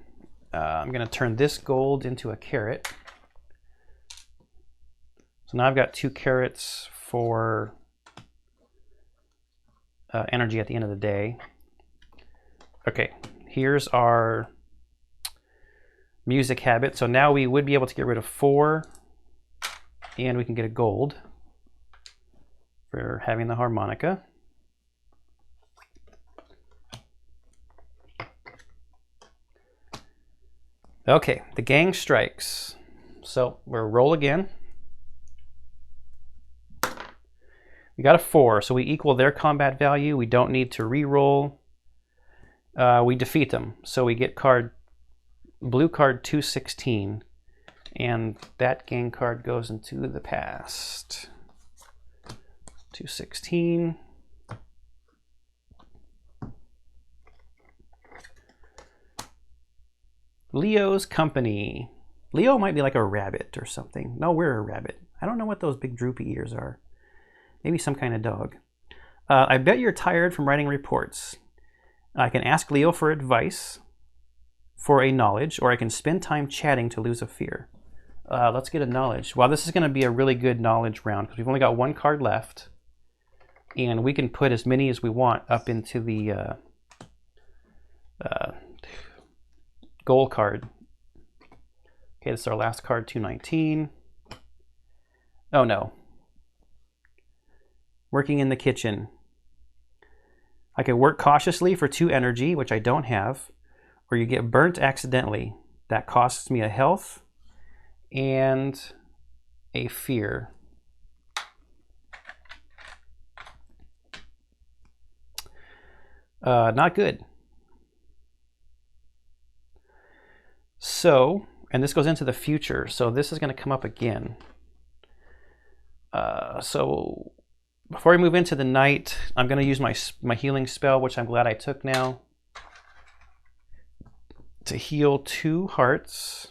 I'm going to turn this gold into a carrot. So now I've got 2 carrots for energy at the end of the day. Okay, here's our music habit. So now we would be able to get rid of 4, and we can get a gold for having the harmonica. Okay, the gang strikes. So we'll roll again. We got a 4, so we equal their combat value. We don't need to re-roll. We defeat them. So we get blue card 216, and that gang card goes into the past. 216. Leo's company. Leo might be like a rabbit or something. No, we're a rabbit. I don't know what those big droopy ears are. Maybe some kind of dog. I bet you're tired from writing reports. I can ask Leo for advice for a knowledge, or I can spend time chatting to lose a fear. Let's get a knowledge. Well, this is going to be a really good knowledge round because we've only got 1 card left, and we can put as many as we want up into the goal card. Okay, this is our last card, 219. Oh no. Working in the kitchen. I could work cautiously for 2 energy, which I don't have, or you get burnt accidentally. That costs me a health and a fear. Not good. So, and this goes into the future, so this is going to come up again. So before we move into the night, I'm going to use my healing spell, which I'm glad I took now, to heal 2 hearts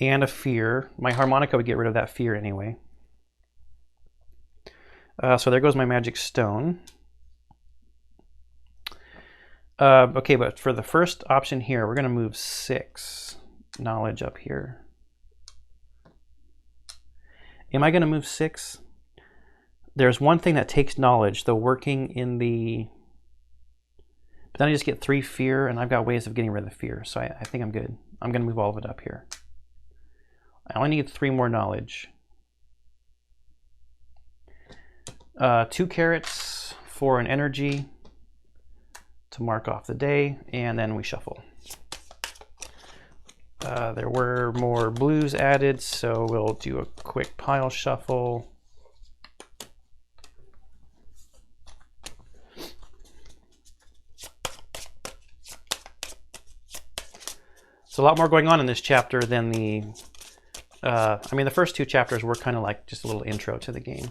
and a fear. My harmonica would get rid of that fear anyway. So there goes my magic stone. Okay, but for the first option here, we're going to move 6 knowledge up here. Am I going to move 6? There's one thing that takes knowledge, the working in the... But then I just get 3 fear, and I've got ways of getting rid of the fear, so I think I'm good. I'm going to move all of it up here. I only need 3 more knowledge. 2 carrots for an energy to mark off the day, and then we shuffle. There were more blues added, so we'll do a quick pile shuffle. So a lot more going on in this chapter than the... I mean, the first 2 chapters were kind of like just a little intro to the game.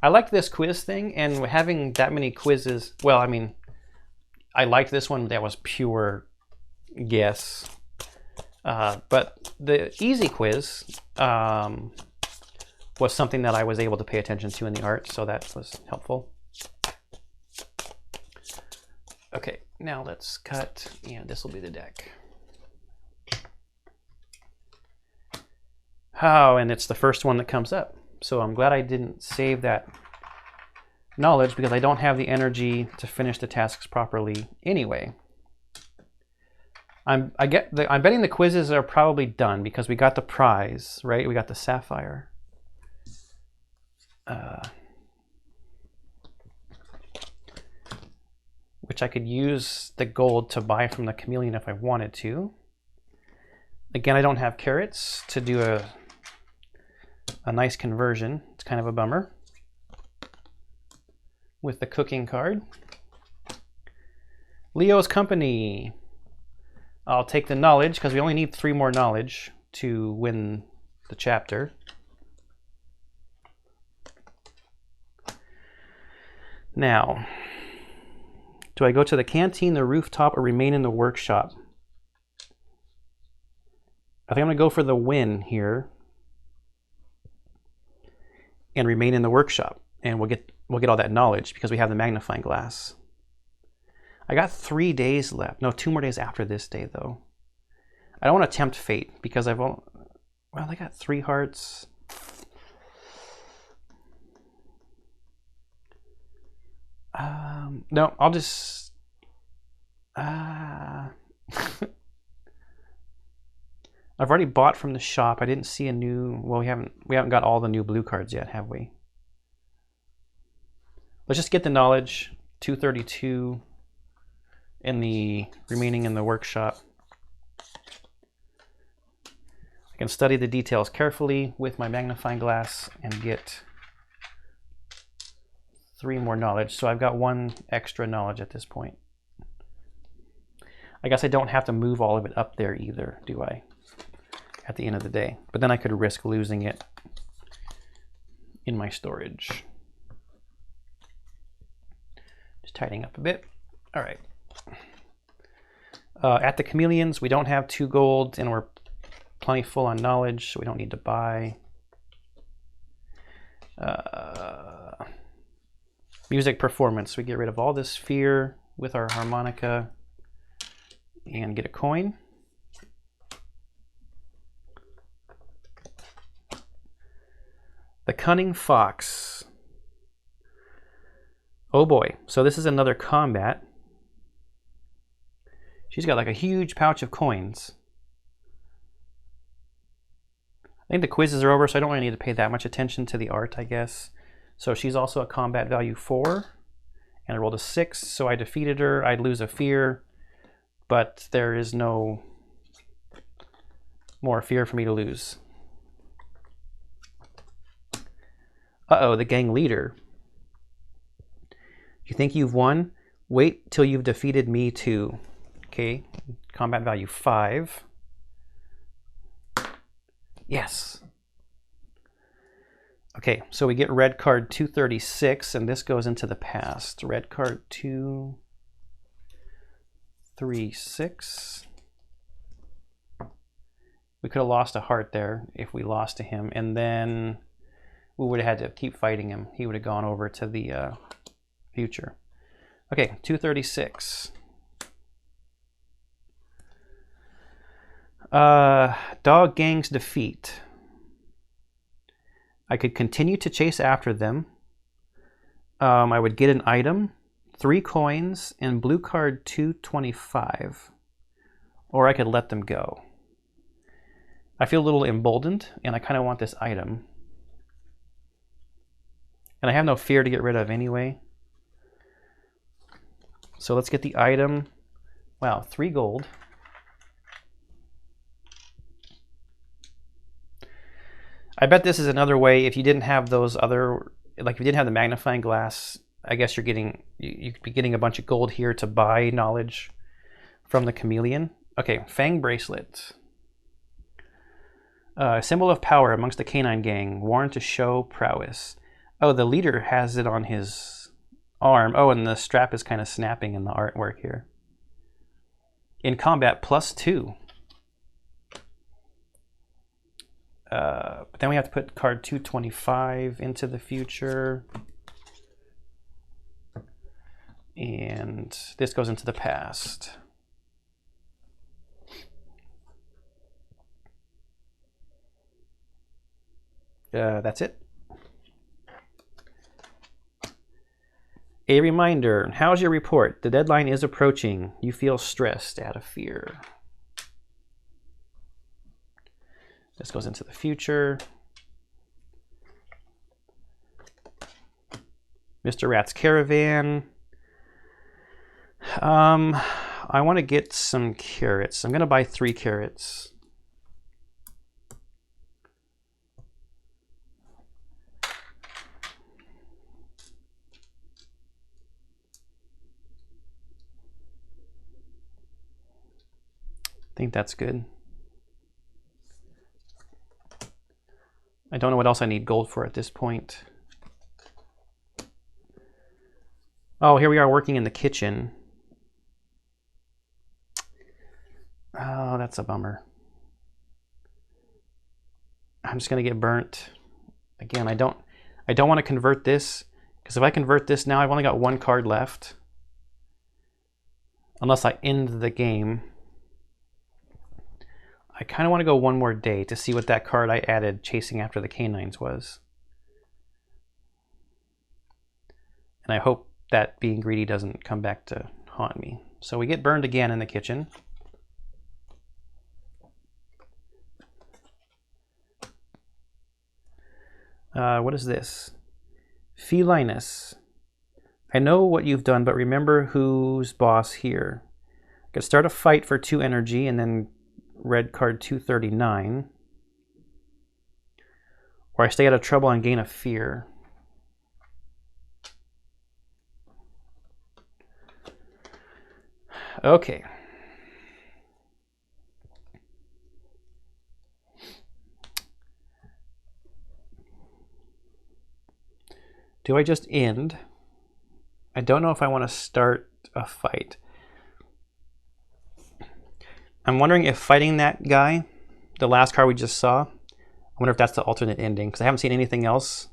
I like this quiz thing, and having that many quizzes... Well, I mean, I liked this one. That was pure guess. But the easy quiz was something that I was able to pay attention to in the art, so that was helpful. Okay, now let's cut, and this will be the deck. Oh, and it's the first one that comes up. So I'm glad I didn't save that knowledge because I don't have the energy to finish the tasks properly anyway. I'm betting the quizzes are probably done because we got the prize, right? We got the sapphire. Which I could use the gold to buy from the chameleon if I wanted to. Again, I don't have carrots to do a nice conversion. It's kind of a bummer. With the cooking card. Leo's Company. I'll take the knowledge because we only need 3 more knowledge to win the chapter. Now, do I go to the canteen, the rooftop, or remain in the workshop? I think I'm going to go for the win here and remain in the workshop, and we'll get all that knowledge because we have the magnifying glass. I got 3 days left. No, 2 more days after this day, though. I don't want to tempt fate because well, I got 3 hearts. No, I'll just... I've already bought from the shop. I didn't see a new... Well, we haven't got all the new blue cards yet, have we? Let's just get the knowledge. 232 in the remaining in the workshop. I can study the details carefully with my magnifying glass and get 3 more knowledge. So I've got 1 extra knowledge at this point. I guess I don't have to move all of it up there either, do I? At the end of the day. But then I could risk losing it in my storage. Just tidying up a bit. All right. At the chameleons, we don't have 2 gold, and we're plenty full on knowledge, so we don't need to buy. Music performance. We get rid of all this fear with our harmonica and get a coin. The Cunning Fox. Oh boy. So this is another combat. She's got like a huge pouch of coins. I think the quizzes are over, so I don't really need to pay that much attention to the art, I guess. So she's also a combat value 4, and I rolled a 6, so I defeated her. I'd lose a fear, but there is no more fear for me to lose. Uh-oh, the gang leader. You think you've won? Wait till you've defeated me too. Okay, combat value 5. Yes. Okay, so we get red card 236, and this goes into the past. Red card 236. We could have lost a heart there if we lost to him, and then we would have had to keep fighting him. He would have gone over to the future. Okay, 236. Dog gangs defeat. I could continue to chase after them. I would get an item, 3 coins, and blue card 225. Or I could let them go. I feel a little emboldened, and I kind of want this item. And I have no fear to get rid of anyway. So let's get the item. Wow, 3 gold. I bet this is another way, if you didn't have those other, like if you didn't have the magnifying glass, I guess you could be getting a bunch of gold here to buy knowledge from the chameleon. Okay, Fang Bracelet. Symbol of power amongst the canine gang, worn to show prowess. Oh, the leader has it on his arm. Oh, and the strap is kind of snapping in the artwork here. In combat, +2. But then we have to put card 225 into the future. And this goes into the past. That's it. A reminder, how's your report? The deadline is approaching. You feel stressed, out of fear. This goes into the future. Mr. Rat's Caravan. I want to get some carrots. I'm going to buy 3 carrots. I think that's good. I don't know what else I need gold for at this point. Oh, here we are working in the kitchen. Oh, that's a bummer. I'm just gonna get burnt. Again, I don't want to convert this, because if I convert this now, I've only got 1 card left. Unless I end the game. I kind of want to go 1 more day to see what that card I added chasing after the canines was. And I hope that being greedy doesn't come back to haunt me. So we get burned again in the kitchen. What is this? Felinus. I know what you've done, but remember who's boss here. I could start a fight for 2 energy and then red card 239. Or I stay out of trouble and gain a fear. Okay. Do I just end? I don't know if I want to start a fight. I'm wondering if fighting that guy, the last card we just saw, I wonder if that's the alternate ending, because I haven't seen anything else,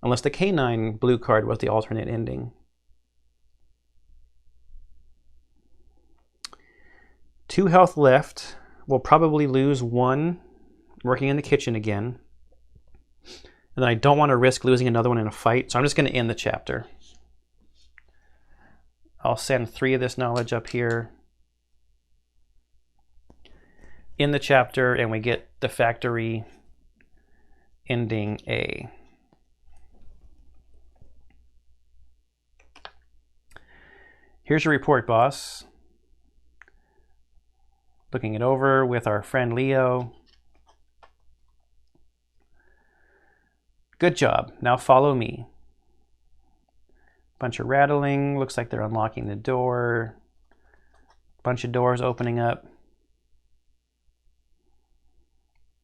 unless the K9 blue card was the alternate ending. 2 health left. We'll probably lose 1 working in the kitchen again. And then I don't want to risk losing another one in a fight, so I'm just going to end the chapter. I'll send 3 of this knowledge up here in the chapter, and we get the factory ending A. Here's your report, boss. Looking it over with our friend Leo. Good job. Now follow me. Bunch of rattling. Looks like they're unlocking the door. Bunch of doors opening up.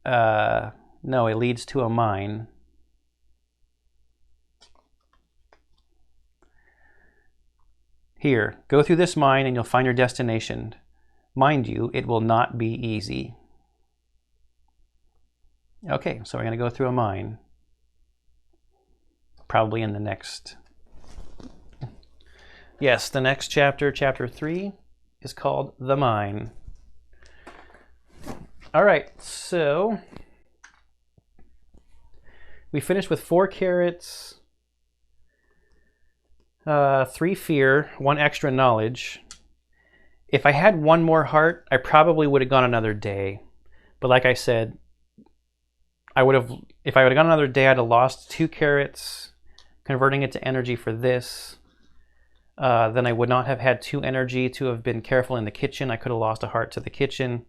No, it leads to a mine. Here, go through this mine and you'll find your destination. Mind you, it will not be easy. Okay, so we're going to go through a mine. Probably in the next... Yes, the next chapter, chapter 3, is called The Mine. All right, so we finished with 4 carrots, 3 fear, 1 extra knowledge. If I had 1 more heart, I probably would have gone another day. But like I said, if I would have gone another day, I'd have lost 2 carrots, converting it to energy for this. Then I would not have had 2 energy to have been careful in the kitchen. I could have lost a heart to the kitchen.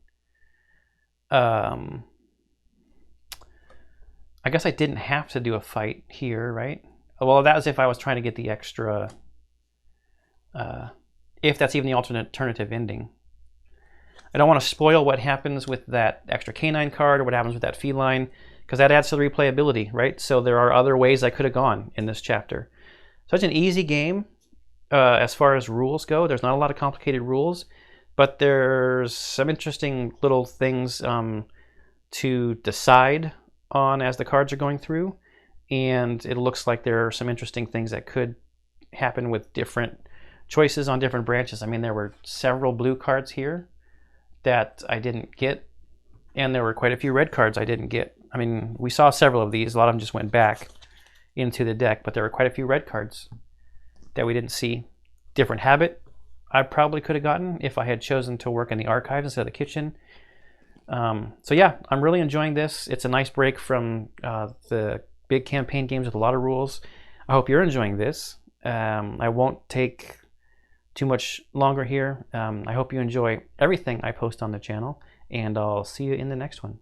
I guess I didn't have to do a fight here, right? Well, that was if I was trying to get the extra, if that's even the alternative ending. I don't want to spoil what happens with that extra canine card or what happens with that feline, because that adds to the replayability, right? So there are other ways I could have gone in this chapter. So it's an easy game as far as rules go. There's not a lot of complicated rules, but there's some interesting little things to decide on as the cards are going through. And it looks like there are some interesting things that could happen with different choices on different branches. I mean, there were several blue cards here that I didn't get, and there were quite a few red cards I didn't get. I mean, we saw several of these. A lot of them just went back into the deck, but there were quite a few red cards that we didn't see. Different habit I probably could have gotten if I had chosen to work in the archives instead of the kitchen. So yeah, I'm really enjoying this. It's a nice break from the big campaign games with a lot of rules. I hope you're enjoying this. I won't take too much longer here. I hope you enjoy everything I post on the channel, and I'll see you in the next one.